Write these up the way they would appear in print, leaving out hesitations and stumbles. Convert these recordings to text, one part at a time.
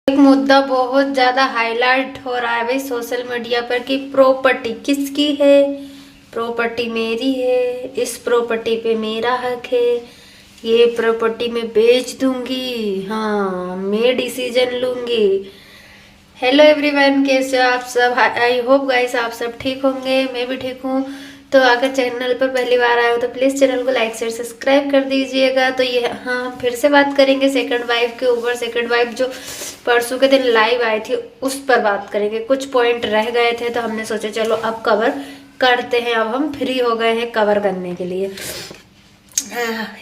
एक मुद्दा बहुत ज्यादा हाईलाइट हो रहा है भाई सोशल मीडिया पर कि प्रॉपर्टी किसकी है। प्रॉपर्टी मेरी है, इस प्रॉपर्टी पे मेरा हक है, ये प्रॉपर्टी मैं बेच दूंगी, हाँ मैं डिसीजन लूंगी। हेलो एवरीवन, कैसे हो आप सब? आई होप गाइस आप सब ठीक होंगे, मैं भी ठीक हूँ। तो अगर चैनल पर पहली बार आए हो तो प्लीज़ चैनल को लाइक शेयर सब्सक्राइब कर दीजिएगा। तो ये हाँ फिर से बात करेंगे सेकंड वाइफ के ऊपर। सेकंड वाइफ जो परसों के दिन लाइव आई थी उस पर बात करेंगे। कुछ पॉइंट रह गए थे तो हमने सोचा चलो अब कवर करते हैं। अब हम फ्री हो गए हैं कवर करने के लिए।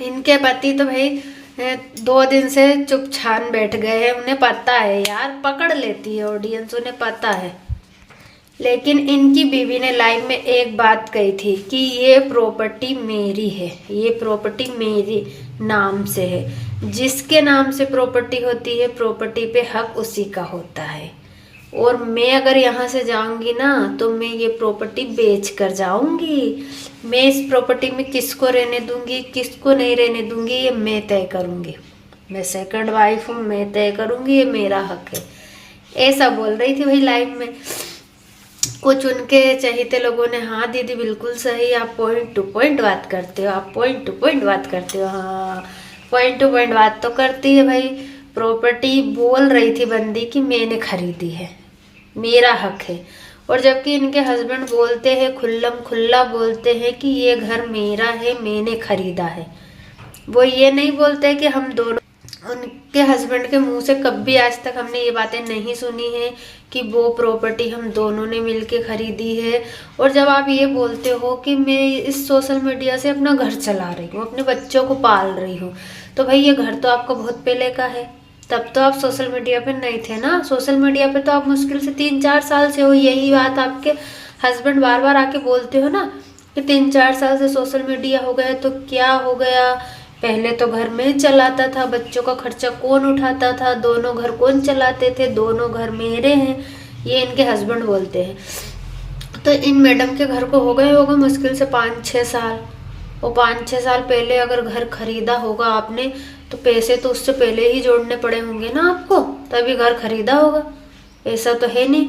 इनके पति तो भाई 2 दिन से चुप छान बैठ गए हैं। उन्हें पता है यार, पकड़ लेती है ऑडियंस, उन्हें पता है। लेकिन इनकी बीवी ने लाइव में एक बात कही थी कि ये प्रॉपर्टी मेरी है, ये प्रॉपर्टी मेरी नाम से है। जिसके नाम से प्रॉपर्टी होती है प्रॉपर्टी पे हक उसी का होता है। और मैं अगर यहाँ से जाऊंगी ना तो मैं ये प्रॉपर्टी बेच कर जाऊंगी। मैं इस प्रॉपर्टी में किसको रहने दूंगी, किसको नहीं रहने दूंगी, ये मैं तय करूंगी। मैं सेकंड वाइफ हूँ, मैं तय करूंगी, ये मेरा हक है। ऐसा बोल रही थी भाई लाइव में। कुछ उनके चहेते लोगों ने हाँ दीदी बिल्कुल सही, आप पॉइंट टू पॉइंट बात करते हो, आप पॉइंट टू पॉइंट बात करते हो। हाँ पॉइंट टू पॉइंट बात तो करती है भाई। प्रॉपर्टी बोल रही थी बंदी कि मैंने खरीदी है, मेरा हक है। और जबकि इनके हस्बैंड बोलते हैं, खुल्लम खुल्ला बोलते हैं कि ये घर मेरा है, मैंने खरीदा है। वो ये नहीं बोलते कि हम दोनों, उनके हस्बैंड के मुंह से कभी आज तक हमने ये बातें नहीं सुनी है कि वो प्रॉपर्टी हम दोनों ने मिलके खरीदी है। और जब आप ये बोलते हो कि मैं इस सोशल मीडिया से अपना घर चला रही हूँ, अपने बच्चों को पाल रही हूँ, तो भाई ये घर तो आपका बहुत पहले का है। तब तो आप सोशल मीडिया पे नहीं थे ना। सोशल मीडिया पे तो आप मुश्किल से 3-4 साल से हो। यही बात आपके हस्बैंड बार बार आके बोलते हो ना कि 3-4 साल से सोशल मीडिया हो गया। तो क्या हो गया, पहले तो घर में चलाता था, बच्चों का खर्चा कौन उठाता था, दोनों घर कौन चलाते थे, दोनों घर मेरे हैं, ये इनके हस्बैंड बोलते हैं। तो इन मैडम के घर को हो गए होगा मुश्किल से 5-6 साल। और 5-6 साल पहले अगर घर खरीदा होगा आपने तो पैसे तो उससे पहले ही जोड़ने पड़े होंगे ना आपको, तभी घर खरीदा होगा। ऐसा तो है नहीं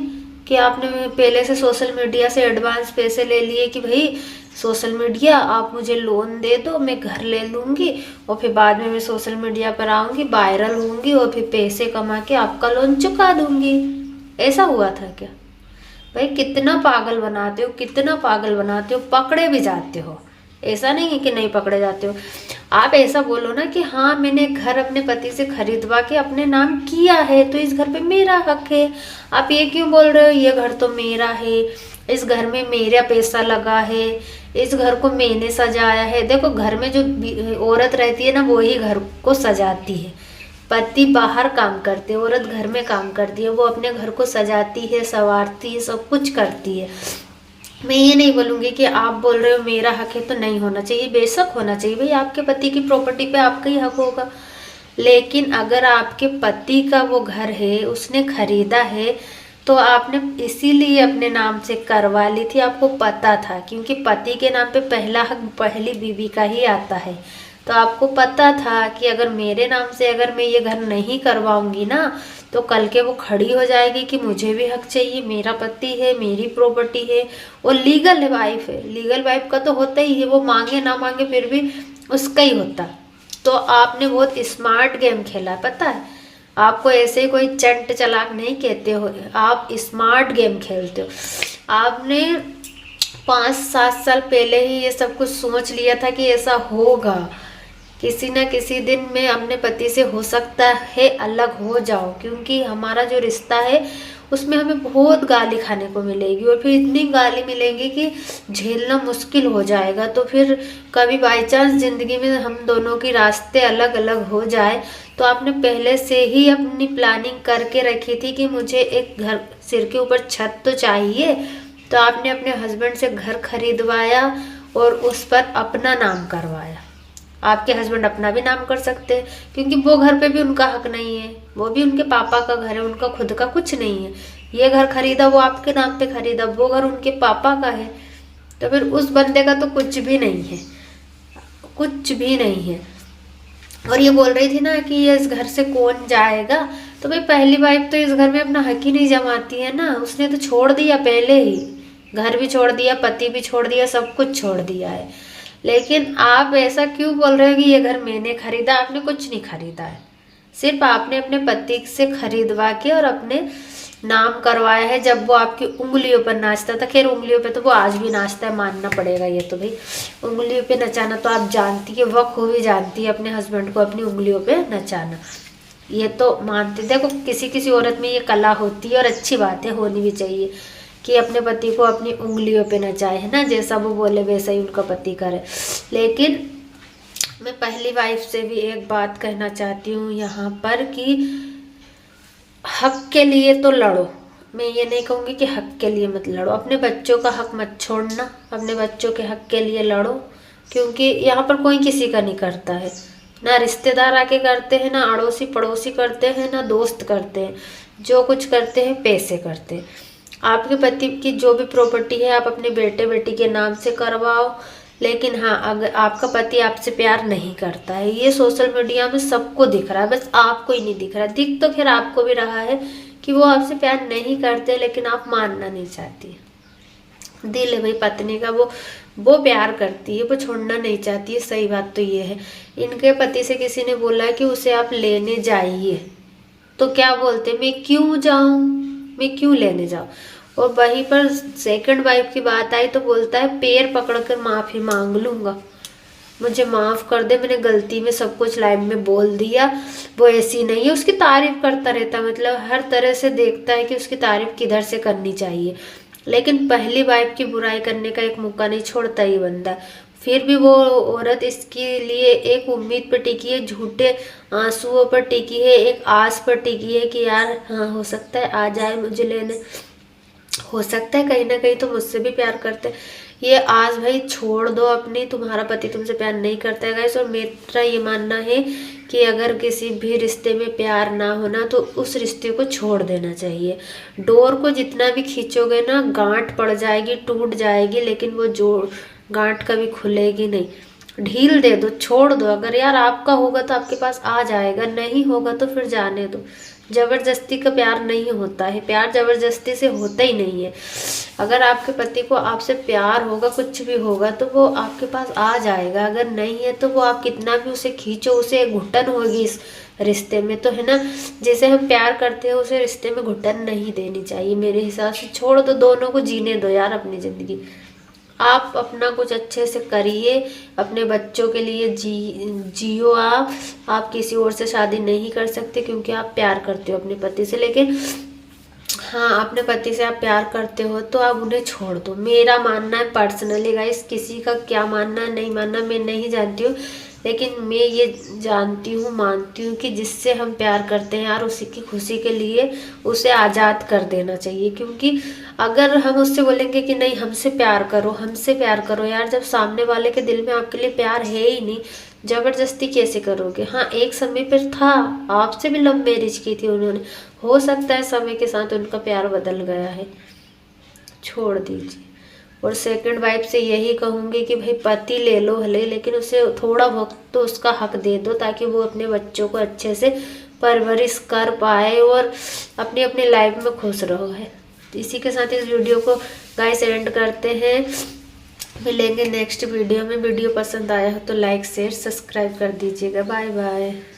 कि आपने पहले से सोशल मीडिया से एडवांस पैसे ले लिए कि भाई सोशल मीडिया आप मुझे लोन दे दो, मैं घर ले लूँगी और फिर बाद में मैं सोशल मीडिया पर आऊँगी, वायरल होंगी और फिर पैसे कमा के आपका लोन चुका दूँगी। ऐसा हुआ था क्या? भाई कितना पागल बनाते हो, कितना पागल बनाते हो, पकड़े भी जाते हो। ऐसा नहीं है कि नहीं पकड़े जाते हो। आप ऐसा बोलो ना कि हाँ मैंने घर अपने पति से खरीदवा के अपने नाम किया है तो इस घर पे मेरा हक है। आप ये क्यों बोल रहे हो ये घर तो मेरा है, इस घर में मेरा पैसा लगा है, इस घर को मैंने सजाया है। देखो घर में जो औरत रहती है ना वो ही घर को सजाती है। पति बाहर काम करते हैं, औरत घर में काम करती है। वो अपने घर को सजाती है, संवारती है, सब कुछ करती है। मैं ये नहीं बोलूँगी कि आप बोल रहे हो मेरा हक है तो नहीं होना चाहिए, बेशक होना चाहिए भाई। आपके पति की प्रॉपर्टी पे आपका ही हक होगा। लेकिन अगर आपके पति का वो घर है, उसने खरीदा है, तो आपने इसीलिए अपने नाम से करवा ली थी। आपको पता था क्योंकि पति के नाम पे पहला हक पहली बीवी का ही आता है। तो आपको पता था कि अगर मेरे नाम से अगर मैं ये घर नहीं करवाऊंगी ना तो कल के वो खड़ी हो जाएगी कि मुझे भी हक चाहिए, मेरा पति है, मेरी प्रॉपर्टी है। वो लीगल वाइफ है, लीगल वाइफ का तो होता ही है, वो मांगे ना मांगे फिर भी उसका ही होता। तो आपने बहुत स्मार्ट गेम खेला है, पता है। आपको ऐसे ही कोई चंट चालाक नहीं कहते हो, आप स्मार्ट गेम खेलते हो। आपने 5-7 साल पहले ही ये सब कुछ सोच लिया था कि ऐसा होगा, किसी न किसी दिन मैं अपने पति से हो सकता है अलग हो जाऊं, क्योंकि हमारा जो रिश्ता है उसमें हमें बहुत गाली खाने को मिलेगी और फिर इतनी गाली मिलेगी कि झेलना मुश्किल हो जाएगा। तो फिर कभी बाई चांस ज़िंदगी में हम दोनों के रास्ते अलग अलग हो जाए तो आपने पहले से ही अपनी प्लानिंग करके रखी थी कि मुझे एक घर, सिर के ऊपर छत तो चाहिए। तो आपने अपने हस्बैंड से घर खरीदवाया और उस पर अपना नाम करवाया। आपके हस्बैंड अपना भी नाम कर सकते हैं क्योंकि वो घर पे भी उनका हक नहीं है, वो भी उनके पापा का घर है, उनका खुद का कुछ नहीं है। ये घर खरीदा वो आपके नाम पे खरीदा, वो घर उनके पापा का है। तो फिर उस बंदे का तो कुछ भी नहीं है, कुछ भी नहीं है। और ये बोल रही थी ना कि ये इस घर से कौन जाएगा, तो भाई पहली वाइफ तो इस घर में अपना हक ही नहीं जमाती है ना, उसने तो छोड़ दिया पहले ही, घर भी छोड़ दिया, पति भी छोड़ दिया, सब कुछ छोड़ दिया है। लेकिन आप ऐसा क्यों बोल रहे हो कि ये घर मैंने खरीदा? आपने कुछ नहीं खरीदा है, सिर्फ आपने अपने पति से खरीदवा के और अपने नाम करवाया है। जब वो आपकी उंगलियों पर नाचता था, खैर उंगलियों पे तो वो आज भी नाचता है, मानना पड़ेगा ये तो भाई, उंगलियों पे नचाना तो आप जानती है, बखूबी जानती है अपने हस्बैंड को अपनी उंगलियों पे नचाना, ये तो मानते। देखो किसी किसी औरत में ये कला होती है और अच्छी बात है, होनी भी चाहिए कि अपने पति को अपनी उंगलियों पे नचाए, है ना, जैसा वो बोले वैसा ही उनका पति करे। लेकिन मैं पहली वाइफ से भी एक बात कहना चाहती हूँ यहाँ पर कि हक के लिए तो लड़ो, मैं ये नहीं कहूँगी कि हक के लिए मत लड़ो, अपने बच्चों का हक मत छोड़ना, अपने बच्चों के हक के लिए लड़ो, क्योंकि यहाँ पर कोई किसी का नहीं करता है, ना रिश्तेदार आके करते हैं, ना अड़ोसी पड़ोसी करते हैं, ना दोस्त करते हैं, जो कुछ करते हैं पैसे करते हैं। आपके पति की जो भी प्रॉपर्टी है आप अपने बेटे बेटी के नाम से करवाओ, लेकिन हाँ अगर आपका पति आपसे प्यार नहीं करता है, ये सोशल मीडिया में सबको दिख रहा है, बस आपको ही नहीं दिख रहा, दिख तो खैर आपको भी रहा है कि वो आपसे प्यार नहीं करते, लेकिन आप मानना नहीं चाहती। दिल है भाई पत्नी का, वो प्यार करती है, वो छोड़ना नहीं चाहती है, सही बात तो ये है। इनके पति से किसी ने बोला कि उसे आप लेने जाइए, तो क्या बोलते, मैं क्यों जाऊं, मैं क्यों लेने जाऊं। और वहीं पर सेकंड वाइफ की बात आई तो बोलता है पैर पकड़कर माफी मांग लूंगा, मुझे माफ कर दे, मैंने गलती में सब कुछ लाइव में बोल दिया, वो ऐसी नहीं है। उसकी तारीफ करता रहता, मतलब हर तरह से देखता है कि उसकी तारीफ किधर से करनी चाहिए, लेकिन पहली वाइफ की बुराई करने का एक मौका नहीं छोड़ता ये बंदा। फिर भी वो औरत इसके लिए एक उम्मीद पर टिकी है, झूठे आंसुओं पर टिकी है, एक आस पर टिकी है कि यार हाँ हो सकता है आ जाए मुझे लेने, हो सकता है कहीं ना कहीं तो मुझसे भी प्यार करते हैं। ये आज भाई छोड़ दो अपनी, तुम्हारा पति तुमसे प्यार नहीं करता है गाइस। और मेरा ये मानना है कि अगर किसी भी रिश्ते में प्यार ना होना तो उस रिश्ते को छोड़ देना चाहिए। डोर को जितना भी खींचोगे ना गांठ पड़ जाएगी, टूट जाएगी, लेकिन वो जो गांठ कभी खुलेगी नहीं। ढील दे दो, छोड़ दो, अगर यार आपका होगा तो आपके पास आ जाएगा, नहीं होगा तो फिर जाने दो। जबरदस्ती का प्यार नहीं होता है, प्यार जबरदस्ती से होता ही नहीं है। अगर आपके पति को आपसे प्यार होगा, कुछ भी होगा तो वो आपके पास आ जाएगा, अगर नहीं है तो वो आप कितना भी उसे खींचो, उसे घुटन होगी इस रिश्ते में, तो है ना। जैसे हम प्यार करते हैं उसे रिश्ते में घुटन नहीं देनी चाहिए मेरे हिसाब से। छोड़ दो, दोनों को जीने दो यार अपनी ज़िंदगी। आप अपना कुछ अच्छे से करिए, अपने बच्चों के लिए जियो आप किसी और से शादी नहीं कर सकते क्योंकि आप प्यार करते हो अपने पति से। लेकिन हाँ अपने पति से आप प्यार करते हो तो आप उन्हें छोड़ दो, मेरा मानना है पर्सनली गाइस। किसी का क्या मानना है नहीं मानना मैं नहीं जानती हूँ, लेकिन मैं ये जानती हूँ मानती हूँ कि जिससे हम प्यार करते हैं यार उसी की खुशी के लिए उसे आज़ाद कर देना चाहिए। क्योंकि अगर हम उससे बोलेंगे कि नहीं हमसे प्यार करो, हमसे प्यार करो, यार जब सामने वाले के दिल में आपके लिए प्यार है ही नहीं, जबरदस्ती कैसे करोगे। हाँ एक समय पर था, आपसे भी लव मैरिज की थी उन्होंने, हो सकता है समय के साथ उनका प्यार बदल गया है, छोड़ दीजिए। और सेकंड वाइफ से यही कहूँगी कि भाई पति ले लो भले, लेकिन उसे थोड़ा वक्त तो उसका हक दे दो ताकि वो अपने बच्चों को अच्छे से परवरिश कर पाए और अपनी अपनी लाइफ में खुश रहो है। इसी के साथ इस वीडियो को गाइस एंड करते हैं, मिलेंगे नेक्स्ट वीडियो में। वीडियो पसंद आया हो तो लाइक शेयर सब्सक्राइब कर दीजिएगा। Bye bye.